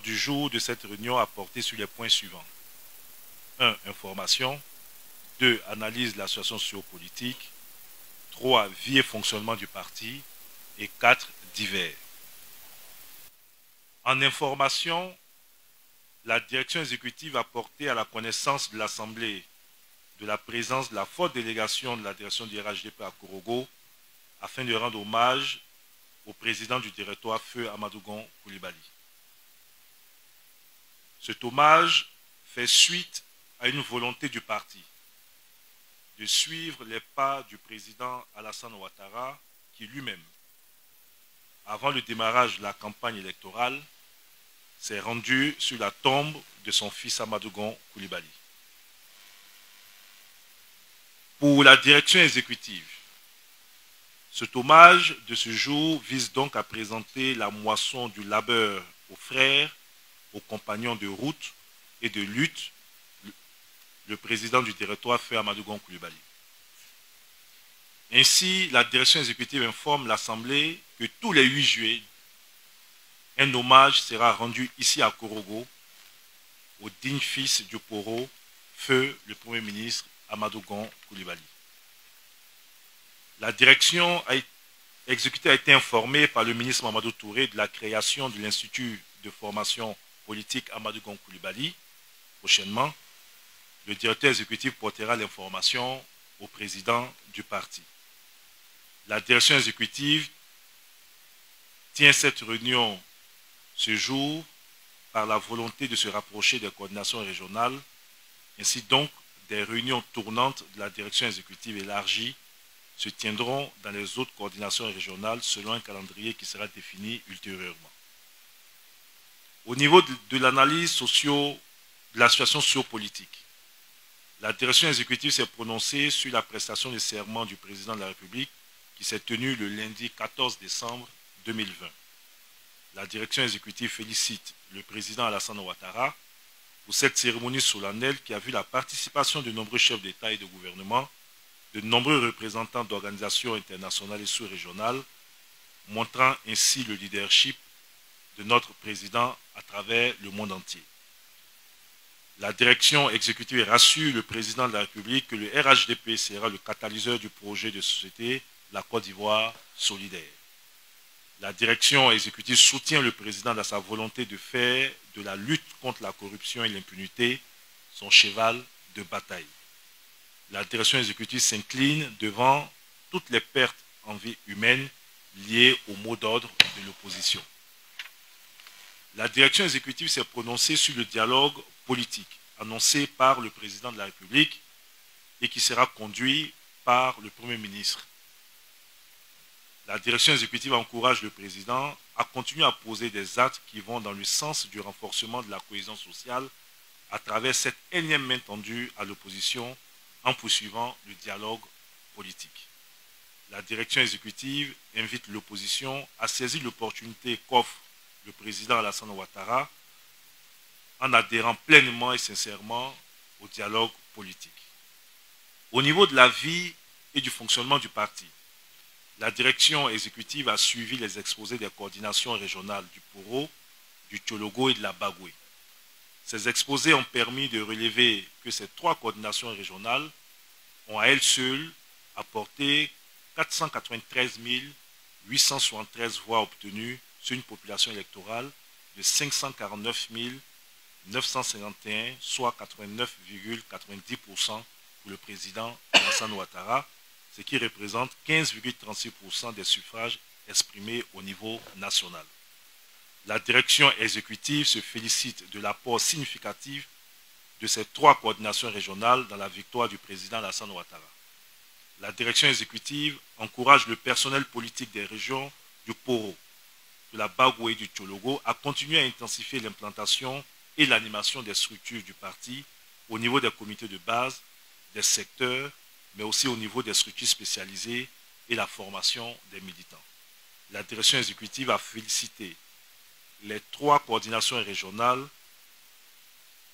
du jour de cette réunion a porté sur les points suivants. 1. Information. 2. Analyse de la situation sociopolitique. 3. Vie et fonctionnement du parti. Et 4. Divers. En information, la direction exécutive a porté à la connaissance de l'Assemblée de la présence de la forte délégation de la direction du RHDP à Korogo afin de rendre hommage au président du directoire Feu Amadougon Coulibaly. Cet hommage fait suite à une volonté du parti de suivre les pas du président Alassane Ouattara qui lui-même, avant le démarrage de la campagne électorale, s'est rendu sur la tombe de son fils Amadougon Coulibaly. Pour la direction exécutive, cet hommage de ce jour vise donc à présenter la moisson du labeur aux frères, aux compagnons de route et de lutte, le président du territoire Feu Amadougon Coulibaly. Ainsi, la direction exécutive informe l'Assemblée que tous les 8 juillet, un hommage sera rendu ici à Korogo au digne fils du Poro, Feu le Premier ministre Amadougon Coulibaly. La direction exécutive a été informée par le ministre Mamadou Touré de la création de l'Institut de formation politique Amadougon Coulibaly. Prochainement, le directeur exécutif portera l'information au président du parti. La direction exécutive tient cette réunion ce jour par la volonté de se rapprocher des coordinations régionales, ainsi donc des réunions tournantes de la direction exécutive élargie se tiendront dans les autres coordinations régionales selon un calendrier qui sera défini ultérieurement. Au niveau de l'analyse de la situation sociopolitique, la direction exécutive s'est prononcée sur la prestation de serment du président de la République qui s'est tenue le lundi 14 décembre 2020. La direction exécutive félicite le président Alassane Ouattara pour cette cérémonie solennelle qui a vu la participation de nombreux chefs d'État et de gouvernement, de nombreux représentants d'organisations internationales et sous-régionales, montrant ainsi le leadership de notre président à travers le monde entier. La direction exécutive rassure le président de la République que le RHDP sera le catalyseur du projet de société La Côte d'Ivoire solidaire. La direction exécutive soutient le président dans sa volonté de faire de la lutte contre la corruption et l'impunité son cheval de bataille. La direction exécutive s'incline devant toutes les pertes en vie humaine liées au mot d'ordre de l'opposition. La direction exécutive s'est prononcée sur le dialogue politique annoncé par le président de la République et qui sera conduit par le Premier ministre. La direction exécutive encourage le président à continuer à poser des actes qui vont dans le sens du renforcement de la cohésion sociale à travers cette énième main tendue à l'opposition en poursuivant le dialogue politique. La direction exécutive invite l'opposition à saisir l'opportunité qu'offre le président Alassane Ouattara en adhérant pleinement et sincèrement au dialogue politique. Au niveau de la vie et du fonctionnement du parti, la direction exécutive a suivi les exposés des coordinations régionales du Poro, du Tchologo et de la Bagoué. Ces exposés ont permis de relever que ces 3 coordinations régionales ont à elles seules apporté 493 873 voix obtenues sur une population électorale de 549 951, soit 89,90% pour le président Alassane Ouattara, ce qui représente 15,36% des suffrages exprimés au niveau national. La direction exécutive se félicite de l'apport significatif de ces 3 coordinations régionales dans la victoire du président Alassane Ouattara. La direction exécutive encourage le personnel politique des régions du Poro, de la Bagoué et du Tchologo à continuer à intensifier l'implantation et l'animation des structures du parti au niveau des comités de base, des secteurs, mais aussi au niveau des structures spécialisées et la formation des militants. La direction exécutive a félicité les 3 coordinations régionales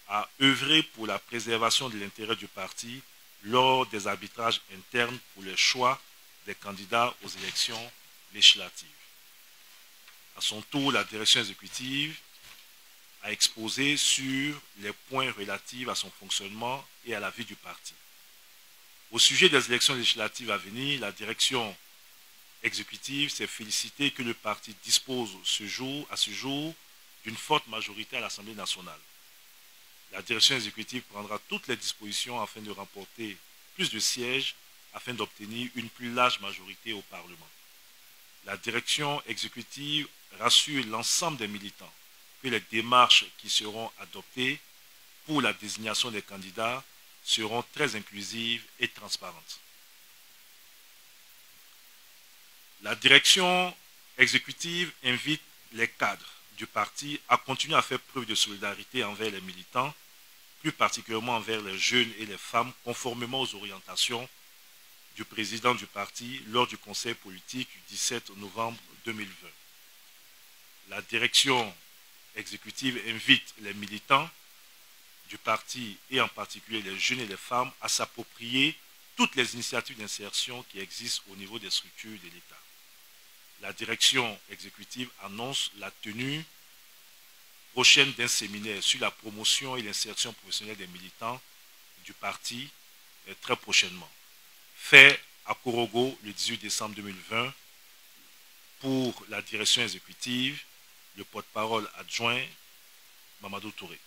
à œuvrer pour la préservation de l'intérêt du parti lors des arbitrages internes pour le choix des candidats aux élections législatives. À son tour, la direction exécutive à exposer sur les points relatifs à son fonctionnement et à la vie du parti. Au sujet des élections législatives à venir, la direction exécutive s'est félicitée que le parti dispose à ce jour d'une forte majorité à l'Assemblée nationale. La direction exécutive prendra toutes les dispositions afin de remporter plus de sièges afin d'obtenir une plus large majorité au Parlement. La direction exécutive rassure l'ensemble des militants que les démarches qui seront adoptées pour la désignation des candidats seront très inclusives et transparentes. La direction exécutive invite les cadres du parti à continuer à faire preuve de solidarité envers les militants, plus particulièrement envers les jeunes et les femmes, conformément aux orientations du président du parti lors du conseil politique du 17 novembre 2020. La direction exécutive invite les militants du parti et en particulier les jeunes et les femmes à s'approprier toutes les initiatives d'insertion qui existent au niveau des structures de l'État. La direction exécutive annonce la tenue prochaine d'un séminaire sur la promotion et l'insertion professionnelle des militants du parti très prochainement, fait à Korogo le 18 décembre 2020 pour la direction exécutive, le porte-parole adjoint Mamadou Touré.